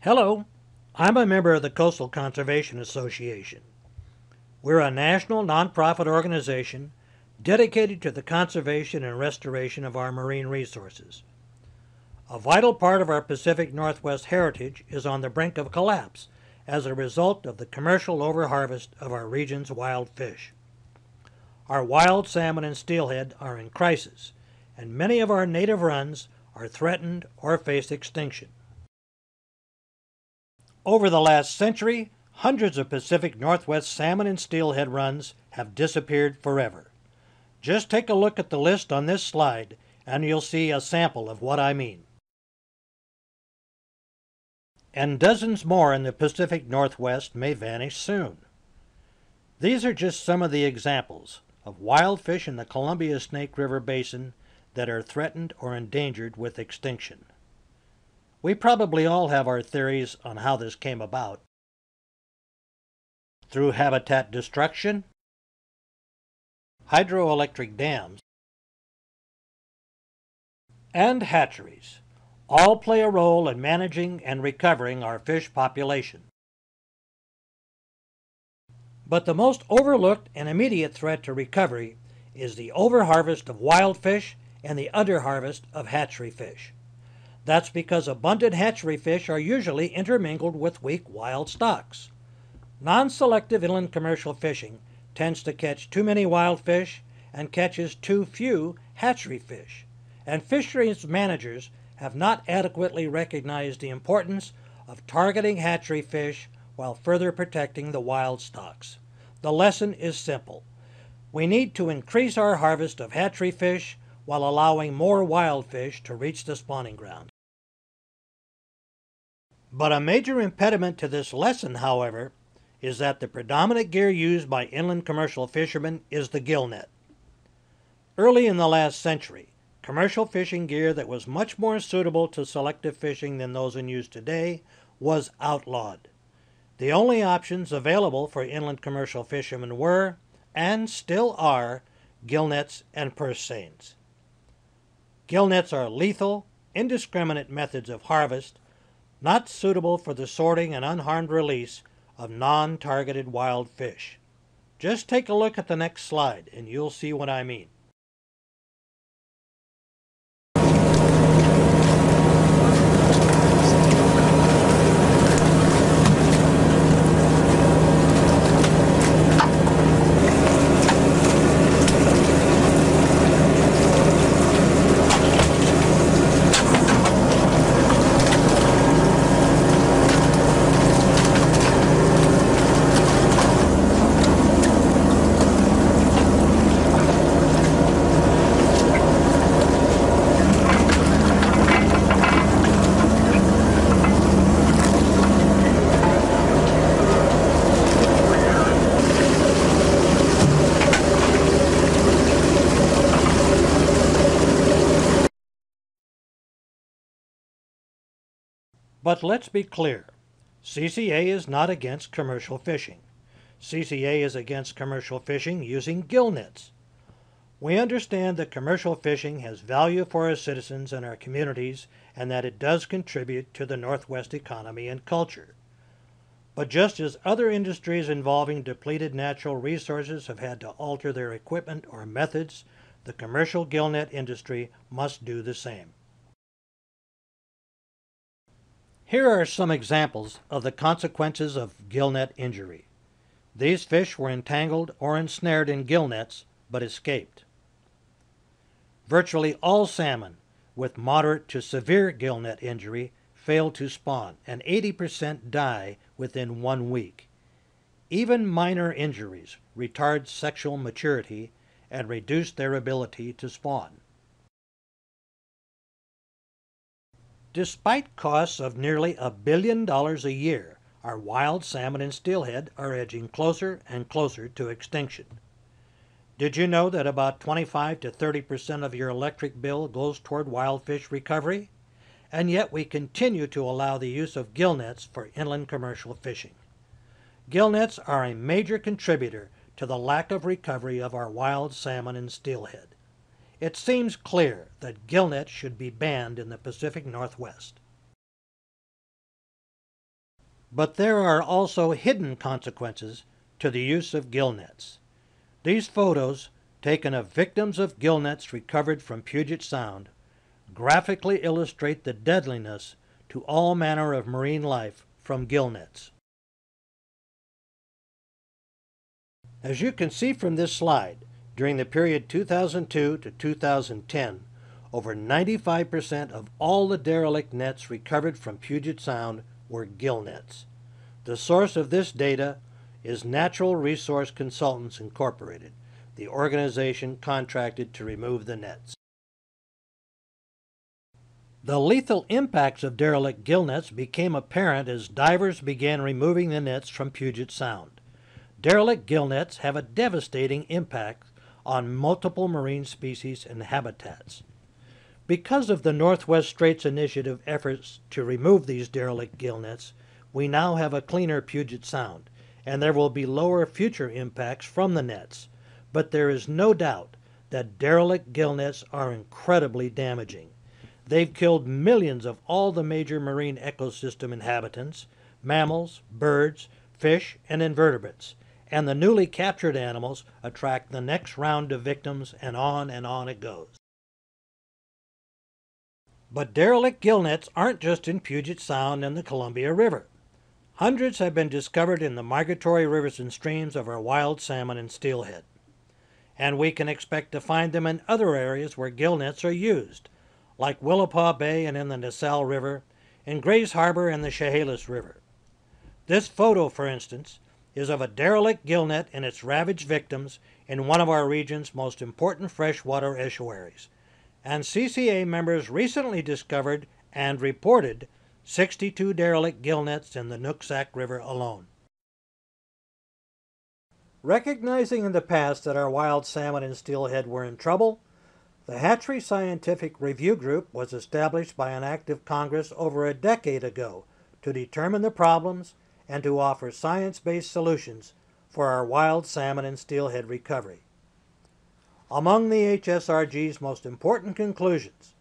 Hello, I'm a member of the Coastal Conservation Association. We're a national nonprofit organization dedicated to the conservation and restoration of our marine resources. A vital part of our Pacific Northwest heritage is on the brink of collapse as a result of the commercial overharvest of our region's wild fish. Our wild salmon and steelhead are in crisis, and many of our native runs are threatened or face extinction. Over the last century, hundreds of Pacific Northwest salmon and steelhead runs have disappeared forever. Just take a look at the list on this slide and you'll see a sample of what I mean. And dozens more in the Pacific Northwest may vanish soon. These are just some of the examples of wild fish in the Columbia Snake River Basin that are threatened or endangered with extinction. We probably all have our theories on how this came about. Through habitat destruction, hydroelectric dams, and hatcheries all play a role in managing and recovering our fish population. But the most overlooked and immediate threat to recovery is the overharvest of wild fish and the underharvest of hatchery fish. That's because abundant hatchery fish are usually intermingled with weak wild stocks. Non-selective inland commercial fishing tends to catch too many wild fish and catches too few hatchery fish, and fisheries managers have not adequately recognized the importance of targeting hatchery fish while further protecting the wild stocks. The lesson is simple. We need to increase our harvest of hatchery fish while allowing more wild fish to reach the spawning ground. But a major impediment to this lesson, however, is that the predominant gear used by inland commercial fishermen is the gillnet. Early in the last century, commercial fishing gear that was much more suitable to selective fishing than those in use today was outlawed. The only options available for inland commercial fishermen were, and still are, gillnets and purse seines. Gillnets are lethal, indiscriminate methods of harvest, not suitable for the sorting and unharmed release of non-targeted wild fish. Just take a look at the next slide and you'll see what I mean. But let's be clear, CCA is not against commercial fishing. CCA is against commercial fishing using gillnets. We understand that commercial fishing has value for our citizens and our communities and that it does contribute to the Northwest economy and culture. But just as other industries involving depleted natural resources have had to alter their equipment or methods, the commercial gillnet industry must do the same. Here are some examples of the consequences of gillnet injury. These fish were entangled or ensnared in gillnets but escaped. Virtually all salmon with moderate to severe gillnet injury fail to spawn, and 80% die within 1 week. Even minor injuries retard sexual maturity and reduce their ability to spawn. Despite costs of nearly $1 billion a year, our wild salmon and steelhead are edging closer and closer to extinction. Did you know that about 25 to 30% of your electric bill goes toward wild fish recovery? And yet we continue to allow the use of gillnets for inland commercial fishing. Gillnets are a major contributor to the lack of recovery of our wild salmon and steelhead. It seems clear that gillnets should be banned in the Pacific Northwest. But there are also hidden consequences to the use of gillnets. These photos, taken of victims of gillnets recovered from Puget Sound, graphically illustrate the deadliness to all manner of marine life from gillnets. As you can see from this slide, during the period 2002 to 2010, over 95% of all the derelict nets recovered from Puget Sound were gillnets. The source of this data is Natural Resource Consultants Incorporated, the organization contracted to remove the nets. The lethal impacts of derelict gillnets became apparent as divers began removing the nets from Puget Sound. Derelict gillnets have a devastating impact on multiple marine species and habitats. Because of the Northwest Straits Initiative efforts to remove these derelict gillnets, we now have a cleaner Puget Sound, and there will be lower future impacts from the nets. But there is no doubt that derelict gillnets are incredibly damaging. They've killed millions of all the major marine ecosystem inhabitants, mammals, birds, fish, and invertebrates, and the newly captured animals attract the next round of victims, and on it goes. But derelict gillnets aren't just in Puget Sound and the Columbia River. Hundreds have been discovered in the migratory rivers and streams of our wild salmon and steelhead. And we can expect to find them in other areas where gillnets are used, like Willapa Bay and in the Nassau River, in Grays Harbor and the Chehalis River. This photo, for instance, is of a derelict gillnet and its ravaged victims in one of our region's most important freshwater estuaries. And CCA members recently discovered and reported 62 derelict gillnets in the Nooksack River alone. Recognizing in the past that our wild salmon and steelhead were in trouble, the Hatchery Scientific Review Group was established by an act of Congress over a decade ago to determine the problems and to offer science-based solutions for our wild salmon and steelhead recovery. Among the HSRG's most important conclusions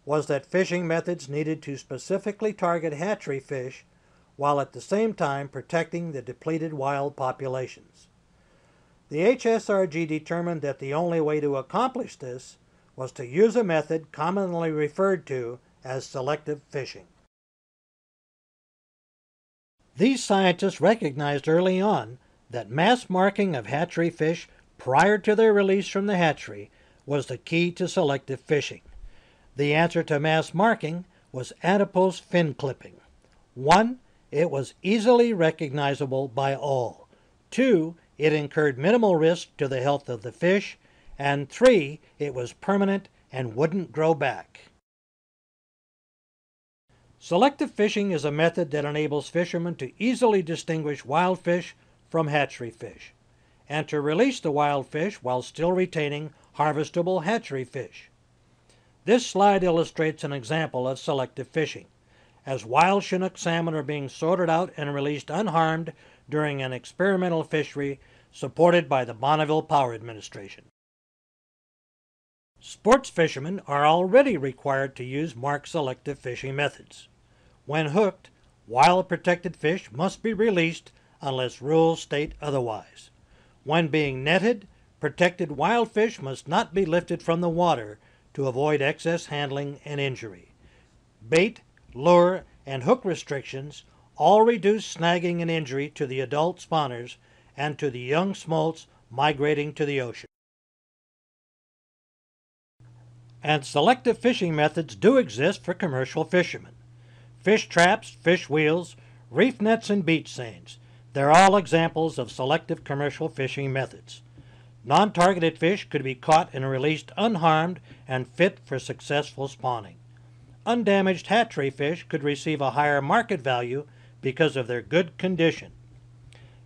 was that fishing methods needed to specifically target hatchery fish while at the same time protecting the depleted wild populations. The HSRG determined that the only way to accomplish this was to use a method commonly referred to as selective fishing. These scientists recognized early on that mass marking of hatchery fish prior to their release from the hatchery was the key to selective fishing. The answer to mass marking was adipose fin clipping. 1. It was easily recognizable by all. 2. It incurred minimal risk to the health of the fish. And 3. It was permanent and wouldn't grow back. Selective fishing is a method that enables fishermen to easily distinguish wild fish from hatchery fish, and to release the wild fish while still retaining harvestable hatchery fish. This slide illustrates an example of selective fishing, as wild Chinook salmon are being sorted out and released unharmed during an experimental fishery supported by the Bonneville Power Administration. Sports fishermen are already required to use marked selective fishing methods. When hooked, wild protected fish must be released unless rules state otherwise. When being netted, protected wild fish must not be lifted from the water to avoid excess handling and injury. Bait, lure, and hook restrictions all reduce snagging and injury to the adult spawners and to the young smolts migrating to the ocean. And selective fishing methods do exist for commercial fishermen. Fish traps, fish wheels, reef nets, and beach seines. They're all examples of selective commercial fishing methods. Non-targeted fish could be caught and released unharmed and fit for successful spawning. Undamaged hatchery fish could receive a higher market value because of their good condition.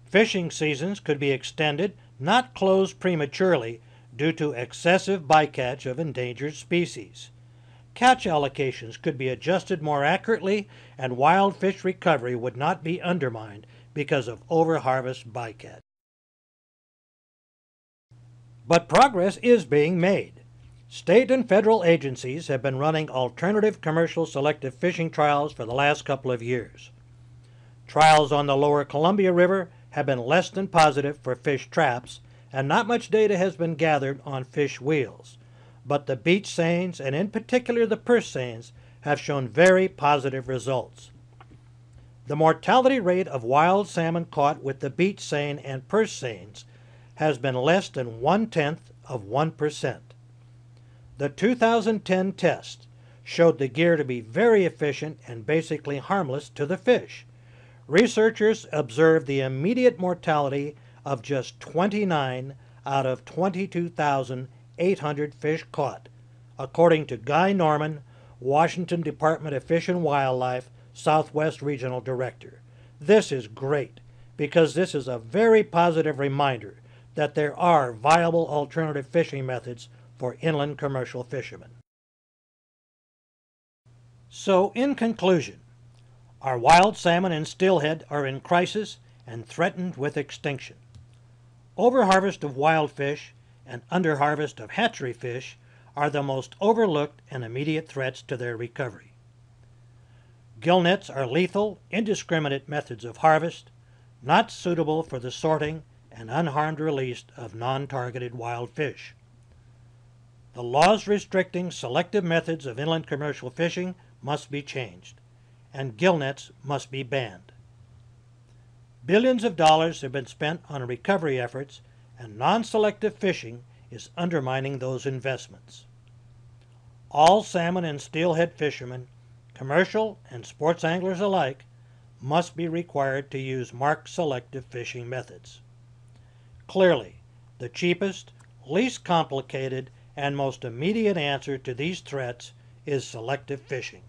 Fishing seasons could be extended, not closed prematurely, due to excessive bycatch of endangered species. Catch allocations could be adjusted more accurately, and wild fish recovery would not be undermined because of overharvest bycatch. But progress is being made. State and federal agencies have been running alternative commercial selective fishing trials for the last couple of years. Trials on the lower Columbia River have been less than positive for fish traps, and not much data has been gathered on fish wheels. But the beach seines, and in particular the purse seines, have shown very positive results. The mortality rate of wild salmon caught with the beach seine and purse seines has been less than 0.1%. The 2010 test showed the gear to be very efficient and basically harmless to the fish. Researchers observed the immediate mortality of just 29 out of 22,800 fish caught, according to Guy Norman, Washington Department of Fish and Wildlife, Southwest Regional Director. This is great because this is a very positive reminder that there are viable alternative fishing methods for inland commercial fishermen. So, in conclusion, our wild salmon and steelhead are in crisis and threatened with extinction. Overharvest of wild fish and underharvest of hatchery fish are the most overlooked and immediate threats to their recovery. Gillnets are lethal, indiscriminate methods of harvest, not suitable for the sorting and unharmed release of non-targeted wild fish. The laws restricting selective methods of inland commercial fishing must be changed, and gillnets must be banned. Billions of dollars have been spent on recovery efforts, and non-selective fishing is undermining those investments. All salmon and steelhead fishermen, commercial and sports anglers alike, must be required to use marked selective fishing methods. Clearly, the cheapest, least complicated, and most immediate answer to these threats is selective fishing.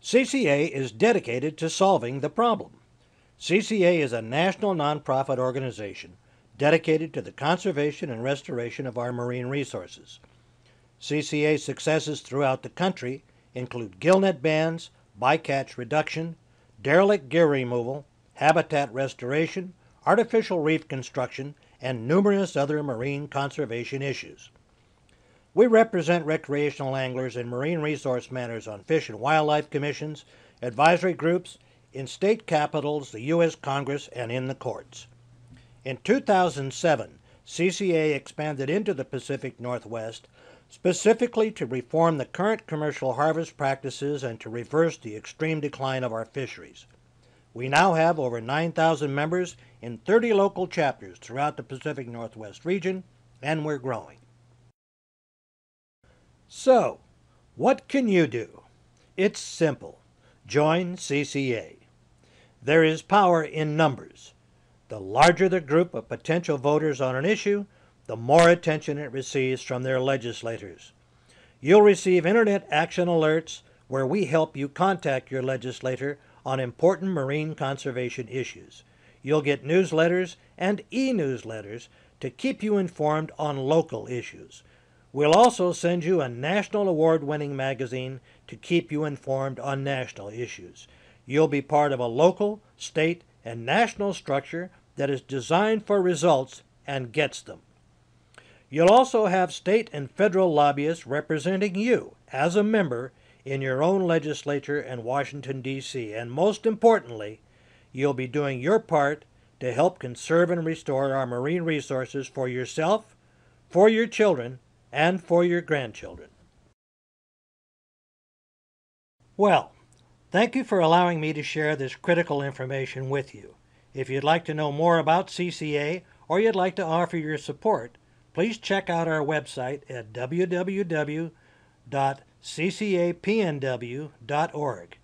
CCA is dedicated to solving the problem. CCA is a national nonprofit organization dedicated to the conservation and restoration of our marine resources. CCA successes throughout the country include gillnet bans, bycatch reduction, derelict gear removal, habitat restoration, artificial reef construction, and numerous other marine conservation issues. We represent recreational anglers and marine resource managers on fish and wildlife commissions, advisory groups, in state capitals, the U.S. Congress, and in the courts. In 2007, CCA expanded into the Pacific Northwest specifically to reform the current commercial harvest practices and to reverse the extreme decline of our fisheries. We now have over 9,000 members in 30 local chapters throughout the Pacific Northwest region, and we're growing. So, what can you do? It's simple. Join CCA. There is power in numbers. The larger the group of potential voters on an issue, the more attention it receives from their legislators. You'll receive Internet action alerts where we help you contact your legislator on important marine conservation issues. You'll get newsletters and e-newsletters to keep you informed on local issues. We'll also send you a national award-winning magazine to keep you informed on national issues. You'll be part of a local, state, and national structure that is designed for results and gets them. You'll also have state and federal lobbyists representing you as a member in your own legislature in Washington, D.C. And most importantly, you'll be doing your part to help conserve and restore our marine resources for yourself, for your children, and for your grandchildren. Well, thank you for allowing me to share this critical information with you. If you'd like to know more about CCA or you'd like to offer your support, please check out our website at www.ccapnw.org.